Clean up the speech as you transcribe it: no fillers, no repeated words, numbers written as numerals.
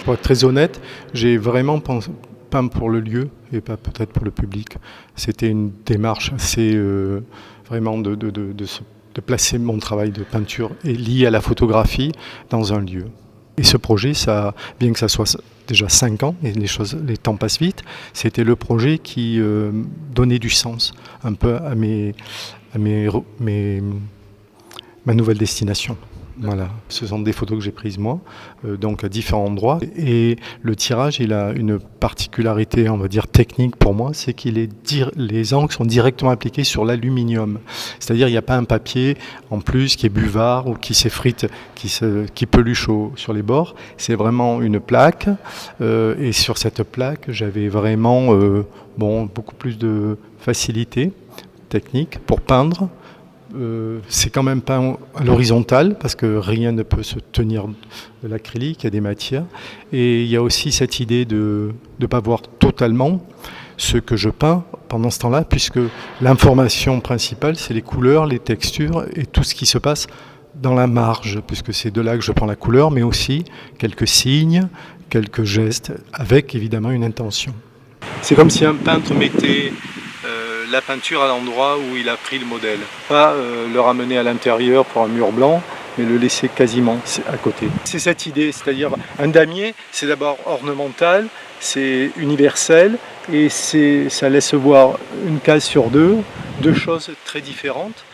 Pour être très honnête, j'ai vraiment peint pour le lieu et pas peut-être pour le public. C'était une démarche assez vraiment de placer mon travail de peinture lié à la photographie dans un lieu. Et ce projet, bien que ça soit déjà 5 ans, et les temps passent vite, c'était le projet qui donnait du sens un peu à ma nouvelle destination. Voilà, ce sont des photos que j'ai prises moi, donc à différents endroits. Et le tirage, il a une particularité, on va dire technique pour moi, c'est les encres sont directement appliquées sur l'aluminium. C'est-à-dire il n'y a pas un papier en plus qui est buvard ou qui s'effrite, qui peluche sur les bords. C'est vraiment une plaque. Et sur cette plaque, j'avais vraiment beaucoup plus de facilité technique pour peindre. C'est quand même peint à l'horizontale parce que rien ne peut se tenir de l'acrylique, il y a des matières. Et il y a aussi cette idée de ne pas voir totalement ce que je peins pendant ce temps-là, puisque l'information principale, c'est les couleurs, les textures et tout ce qui se passe dans la marge, puisque c'est de là que je prends la couleur, mais aussi quelques signes, quelques gestes, avec évidemment une intention. C'est comme si un peintre mettait la peinture à l'endroit où il a pris le modèle. Pas le ramener à l'intérieur pour un mur blanc, mais le laisser quasiment à côté. C'est cette idée, c'est-à-dire un damier, c'est d'abord ornemental, c'est universel, et ça laisse voir une case sur deux choses très différentes.